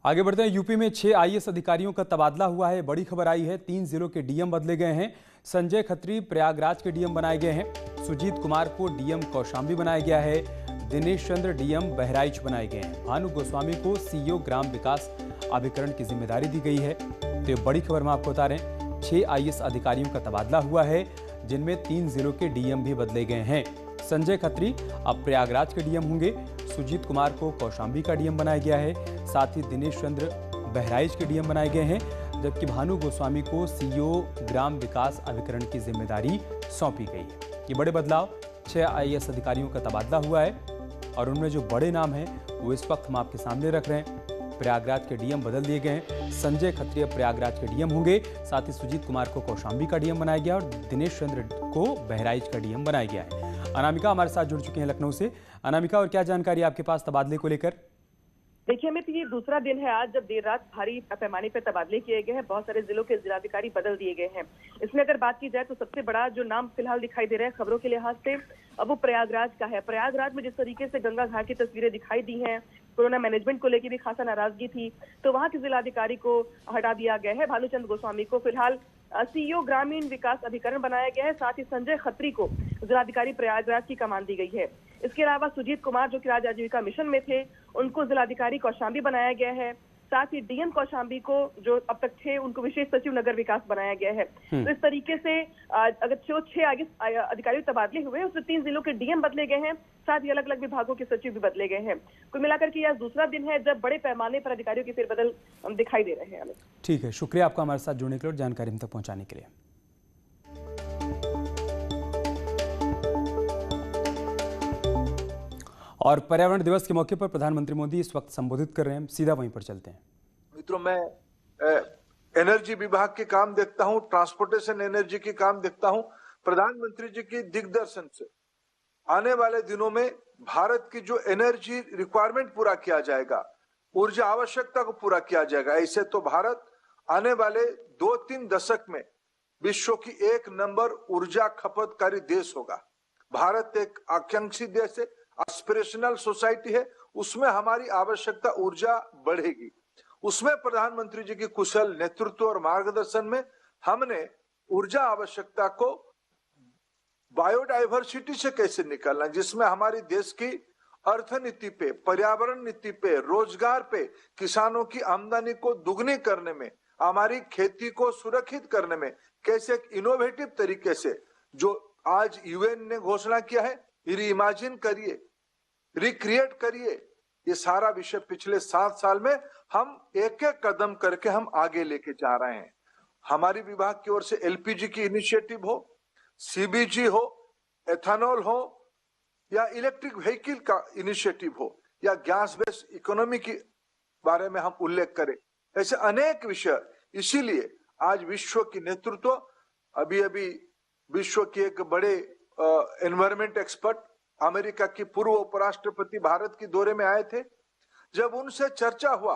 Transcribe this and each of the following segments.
आगे बढ़ते हैं। यूपी में 6 आईएएस अधिकारियों का तबादला हुआ है। बड़ी खबर आई है, 3 जिलों के डीएम बदले गए हैं। संजय खत्री प्रयागराज के डीएम बनाए गए हैं। सुजीत कुमार को डीएम कौशाम्बी बनाया गया है। दिनेश चंद्र डीएम बहराइच बनाए गए हैं। भानु गोस्वामी को सीईओ ग्राम विकास अभिकरण की जिम्मेदारी दी गई है। तो बड़ी खबर में आपको बता रहे हैं, 6 आईएएस अधिकारियों का तबादला हुआ है, जिनमें 3 जिलों के डीएम भी बदले गए हैं। संजय खत्री अब प्रयागराज के डीएम होंगे। सुजीत कुमार को कौशाम्बी का डीएम बनाया गया है। साथ ही दिनेश चंद्र बहराइच के डीएम बनाए गए हैं, जबकि भानु गोस्वामी को सीईओ ग्राम विकास अभिकरण की जिम्मेदारी सौंपी गई है। ये बड़े बदलाव, 6 आईएएस अधिकारियों का तबादला हुआ है और उनमें जो बड़े नाम हैं वो इस वक्त हम आपके सामने रख रहे हैं। प्रयागराज के डीएम बदल दिए गए हैं। संजय खत्री प्रयागराज के डीएम होंगे। साथ ही सुजीत कुमार को कौशाम्बी का डीएम बनाया गया और दिनेश चंद्र को बहराइच का डीएम बनाया गया है। अनामिका हमारे साथ जुड़ चुके हैं लखनऊ से। अनामिका, और क्या जानकारी आपके पास तबादले को लेकर? देखिए अमित, ये दूसरा दिन है आज जब देर रात भारी पैमाने पर तबादले किए गए हैं। बहुत सारे जिलों के जिलाधिकारी बदल दिए गए हैं। इसमें अगर बात की जाए तो सबसे बड़ा जो नाम फिलहाल दिखाई दे रहा है खबरों के लिहाज से, अब वो प्रयागराज का है। प्रयागराज में जिस तरीके से गंगा घाट की तस्वीरें दिखाई दी हैं, कोरोना मैनेजमेंट को लेकर भी खासा नाराजगी थी, तो वहां के जिलाधिकारी को हटा दिया गया है। भानुचंद्र गोस्वामी को फिलहाल सीईओ ग्रामीण विकास अभिकरण बनाया गया है। साथ ही संजय खत्री को जिलाधिकारी प्रयागराज की कमान दी गई है। इसके अलावा सुजीत कुमार, जो कि राज्य आजीविका मिशन में थे, उनको जिलाधिकारी कौशाम्बी बनाया गया है। साथ ही डीएम कौशाम्बी को, जो अब तक थे, उनको विशेष सचिव नगर विकास बनाया गया है। तो इस तरीके से अगर जो 6 आगे अधिकारी तबादले हुए हैं, उसमें 3 जिलों के डीएम बदले गए हैं। साथ ही अलग अलग विभागों के सचिव भी बदले गए हैं। कुल मिलाकर के यह दूसरा दिन है जब बड़े पैमाने पर अधिकारियों के फेरबदल दिखाई दे रहे हैं। ठीक है, शुक्रिया आपका हमारे साथ जुड़ने के लिए और जानकारी हम तक पहुंचाने के लिए। और पर्यावरण दिवस के मौके पर प्रधानमंत्री मोदी इस वक्त संबोधित कर रहे हैं। सीधा वहीं पर चलते हैं। मित्रों, मैं एनर्जी विभाग के काम देखता हूं, ट्रांसपोर्टेशन एनर्जी के काम देखता हूं। प्रधानमंत्री जी की दिग्दर्शन से आने वाले दिनों में भारत की जो एनर्जी रिक्वायरमेंट पूरा किया जाएगा, ऊर्जा आवश्यकता को पूरा किया जाएगा। ऐसे तो भारत आने वाले 2-3 दशक में विश्व की 1 नंबर ऊर्जा खपतकारी देश होगा। भारत एक आकांक्षी देश है, एस्पिरेशनल सोसाइटी है। उसमें हमारी आवश्यकता ऊर्जा बढ़ेगी। उसमें प्रधानमंत्री जी की कुशल नेतृत्व और मार्गदर्शन में हमने ऊर्जा आवश्यकता को बायोडाइवर्सिटी से कैसे निकालना, जिसमें हमारी देश की अर्थनीति पे, पर्यावरण नीति पे, रोजगार पे, किसानों की आमदनी को दुगनी करने में, हमारी खेती को सुरक्षित करने में कैसे एक इनोवेटिव तरीके से, जो आज यूएन ने घोषणा किया है, रीइमेजिन करिए, रिक्रिएट करिए। ये सारा विषय पिछले 7 साल में हम एक एक कदम करके हम आगे लेके जा रहे हैं। हमारी विभाग की ओर से एलपीजी की इनिशिएटिव हो, सीबीजी हो, एथेनॉल हो, या इलेक्ट्रिक व्हीकल का इनिशिएटिव हो, या गैस बेस्ड इकोनॉमी के बारे में हम उल्लेख करें, ऐसे अनेक विषय। इसीलिए आज विश्व की नेतृत्व, अभी विश्व के एक बड़े एनवायरमेंट एक्सपर्ट, अमेरिका की पूर्व उपराष्ट्रपति भारत के दौरे में आए थे। जब उनसे चर्चा हुआ,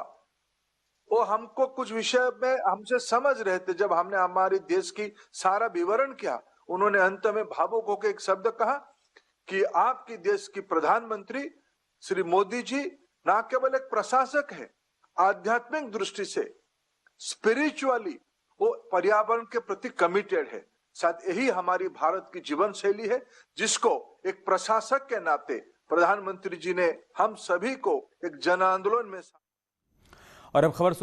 वो हमको कुछ विषय में हमसे समझ रहे थे। जब हमने हमारे देश की सारा विवरण किया, उन्होंने अंत में भावुक होकर एक शब्द कहा कि आपकी देश की प्रधानमंत्री श्री मोदी जी न केवल एक प्रशासक है, आध्यात्मिक दृष्टि से, स्पिरिचुअली वो पर्यावरण के प्रति कमिटेड है। शायद यही हमारी भारत की जीवन शैली है, जिसको एक प्रशासक के नाते प्रधानमंत्री जी ने हम सभी को एक जन आंदोलन में। और अब खबर